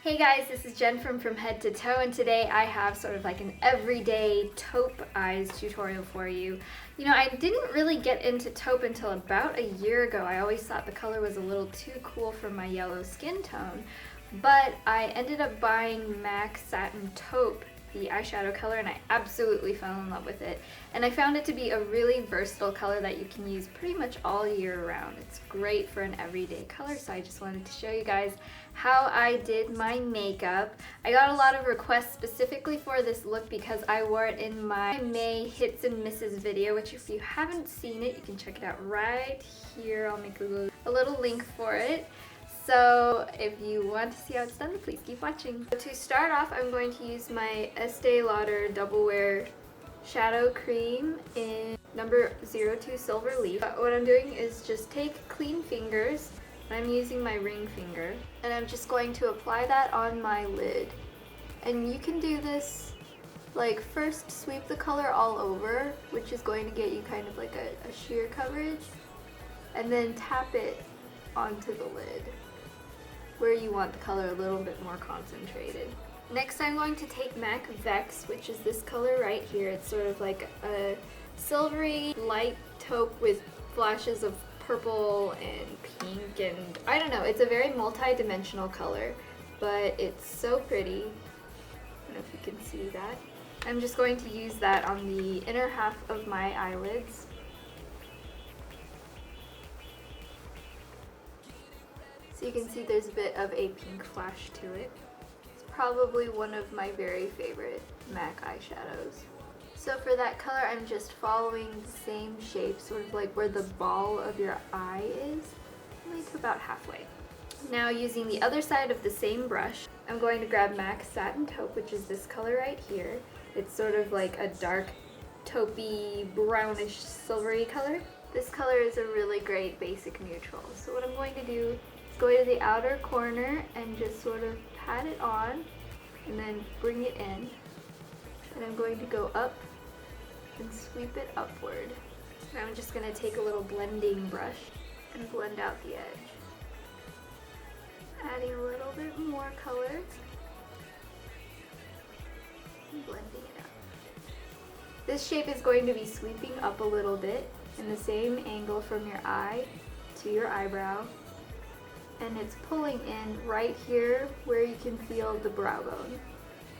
Hey guys, this is Jen from Head to Toe, and today I have sort of like an everyday taupe eyes tutorial for you. You know, I didn't really get into taupe until about a year ago. I always thought the color was a little too cool for my yellow skin tone, but I ended up buying MAC Satin Taupe, the eyeshadow color, and I absolutely fell in love with it. And I found it to be a really versatile color that you can use pretty much all year round. It's great for an everyday color, so I just wanted to show you guys how I did my makeup. I got a lot of requests specifically for this look because I wore it in my May hits and misses video, which if you haven't seen it, you can check it out right here. I'll make a little link for it. So if you want to see how it's done, please keep watching. To start off, I'm going to use my Estee Lauder Double Wear Shadow Cream in number 02 Silver Leaf. What I'm doing is just take clean fingers, and I'm using my ring finger, and I'm just going to apply that on my lid. And you can do this, like, first sweep the color all over, which is going to get you kind of like a sheer coverage, and then tap it onto the lid where you want the color a little bit more concentrated. Next, I'm going to take MAC Vex, which is this color right here. It's sort of like a silvery light taupe with flashes of purple and pink, and I don't know, it's a very multi-dimensional color, but it's so pretty. I don't know if you can see that. I'm just going to use that on the inner half of my eyelids. So you can see there's a bit of a pink flash to it. It's probably one of my very favorite MAC eyeshadows. So for that color, I'm just following the same shape, sort of like where the ball of your eye is, only to about halfway. Now, using the other side of the same brush, I'm going to grab MAC Satin Taupe, which is this color right here. It's sort of like a dark taupey, brownish, silvery color. This color is a really great basic neutral. So what I'm going to do is go to the outer corner and just sort of pat it on and then bring it in. And I'm going to go up and sweep it upward. Now I'm just going to take a little blending brush and blend out the edge. Adding a little bit more color and blending it out. This shape is going to be sweeping up a little bit in the same angle from your eye to your eyebrow, and it's pulling in right here where you can feel the brow bone.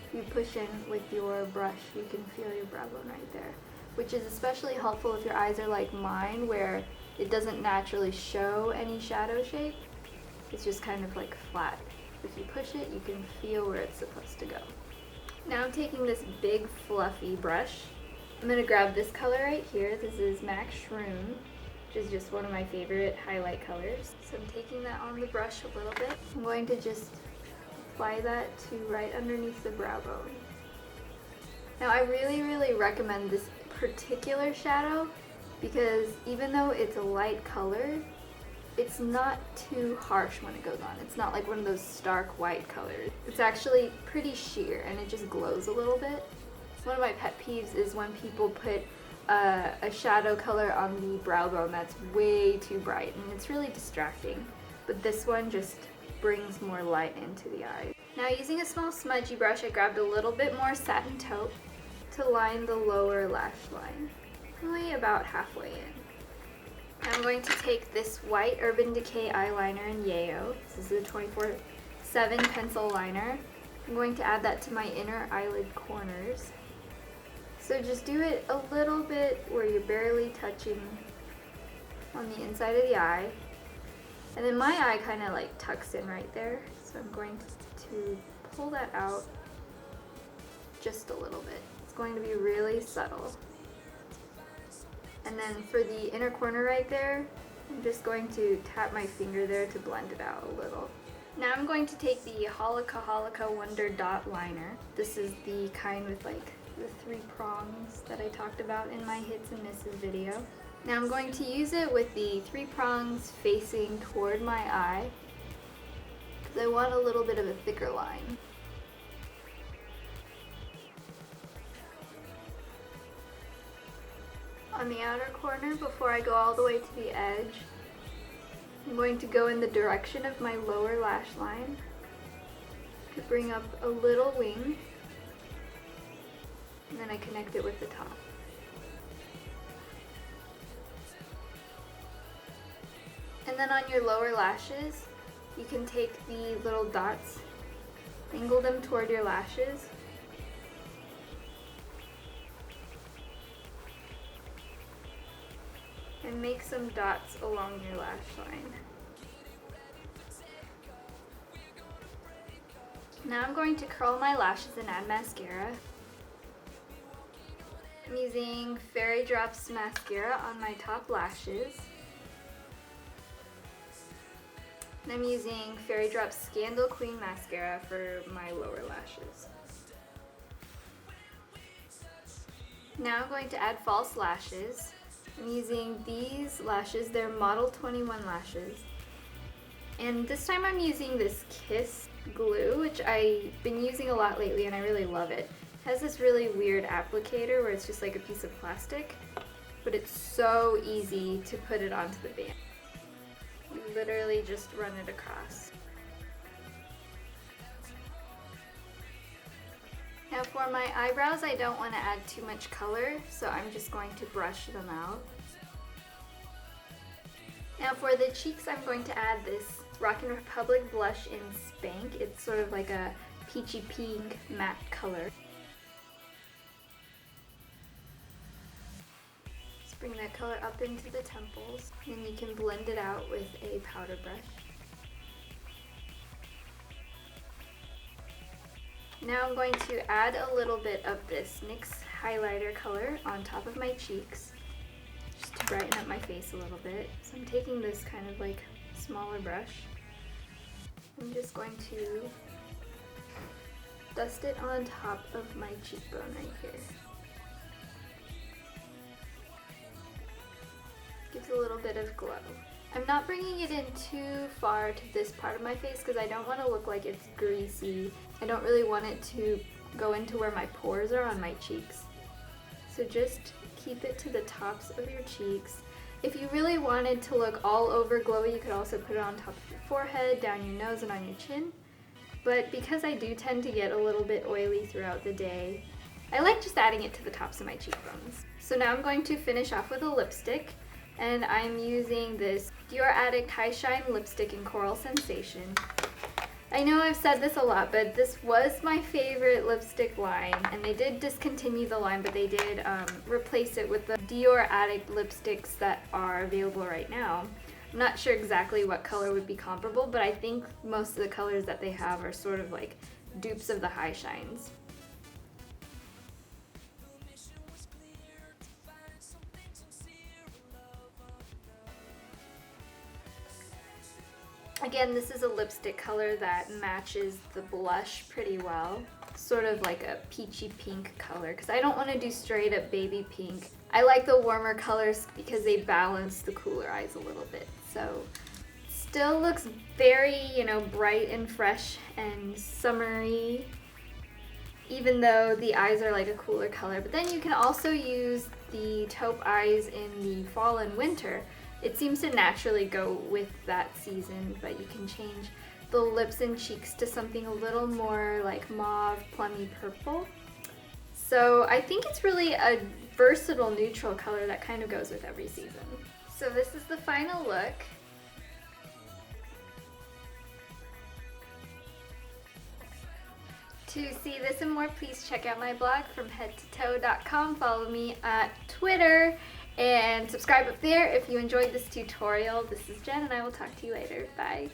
If you push in with your brush, you can feel your brow bone right there, which is especially helpful if your eyes are like mine, where it doesn't naturally show any shadow shape. It's just kind of like flat. If you push it, you can feel where it's supposed to go. Now I'm taking this big fluffy brush. I'm going to grab this color right here. This is MAC Shroom, which is just one of my favorite highlight colors. So I'm taking that on the brush a little bit. I'm going to just apply that to right underneath the brow bone. Now I really recommend this particular shadow because even though it's a light color, it's not too harsh when it goes on. It's not like one of those stark white colors. It's actually pretty sheer and it just glows a little bit. One of my pet peeves is when people put a shadow color on the brow bone that's way too bright, and it's really distracting. But this one just brings more light into the eye. Now, using a small smudgy brush, I grabbed a little bit more Satin Taupe to line the lower lash line, only about halfway in. Now I'm going to take this white Urban Decay eyeliner in Yeyo. This is a 24/7 pencil liner. I'm going to add that to my inner eyelid corners. So just do it a little bit where you're barely touching on the inside of the eye. And then my eye kind of like tucks in right there. So I'm going to pull that out just a little bit. It's going to be really subtle. And then for the inner corner right there, I'm just going to tap my finger there to blend it out a little. Now I'm going to take the Holika Wonder Dot Liner. This is the kind with like the 3 prongs that I talked about in my hits and misses video. Now I'm going to use it with the 3 prongs facing toward my eye because I want a little bit of a thicker line. On the outer corner, before I go all the way to the edge, I'm going to go in the direction of my lower lash line to bring up a little wing, and then I connect it with the top. And then on your lower lashes, you can take the little dots, angle them toward your lashes, and make some dots along your lash line. Now I'm going to curl my lashes and add mascara. I'm using FAIRYDROPS mascara on my top lashes. And I'm using FAIRYDROPS Scandal Queen mascara for my lower lashes. Now I'm going to add false lashes. I'm using these lashes, they're Model 21 lashes. And this time I'm using this Kiss glue, which I've been using a lot lately and I really love it. It has this really weird applicator where it's just like a piece of plastic, but it's so easy to put it onto the band. You literally just run it across. Now for my eyebrows, I don't want to add too much color, so I'm just going to brush them out. Now for the cheeks, I'm going to add this Rockin' Republic blush in Spank. It's sort of like a peachy pink matte color. Just bring that color up into the temples, and you can blend it out with a powder brush. Now I'm going to add a little bit of this NYX highlighter color on top of my cheeks, just to brighten up my face a little bit. So I'm taking this kind of like smaller brush. I'm just going to dust it on top of my cheekbone right here. Gives a little bit of glow. I'm not bringing it in too far to this part of my face because I don't want to look like it's greasy. I don't really want it to go into where my pores are on my cheeks. So just keep it to the tops of your cheeks. If you really wanted to look all over glowy, you could also put it on top of your forehead, down your nose, and on your chin. But because I do tend to get a little bit oily throughout the day, I like just adding it to the tops of my cheekbones. So now I'm going to finish off with a lipstick. And I'm using this Dior Addict High Shine Lipstick in Coral Sensation. I know I've said this a lot, but this was my favorite lipstick line, and they did discontinue the line, but they did replace it with the Dior Addict lipsticks that are available right now. I'm not sure exactly what color would be comparable, but I think most of the colors that they have are sort of like dupes of the High Shines. Again, this is a lipstick color that matches the blush pretty well. Sort of like a peachy pink color, because I don't want to do straight up baby pink. I like the warmer colors because they balance the cooler eyes a little bit. So still looks very, you know, bright and fresh and summery, even though the eyes are like a cooler color. But then you can also use the taupe eyes in the fall and winter. It seems to naturally go with that season, but you can change the lips and cheeks to something a little more like mauve, plummy purple. So I think it's really a versatile neutral color that kind of goes with every season. So this is the final look. To see this and more, please check out my blog FRMHEADTOTOE.com. Follow me at Twitter and subscribe up there if you enjoyed this tutorial. This is Jen, and I will talk to you later. Bye.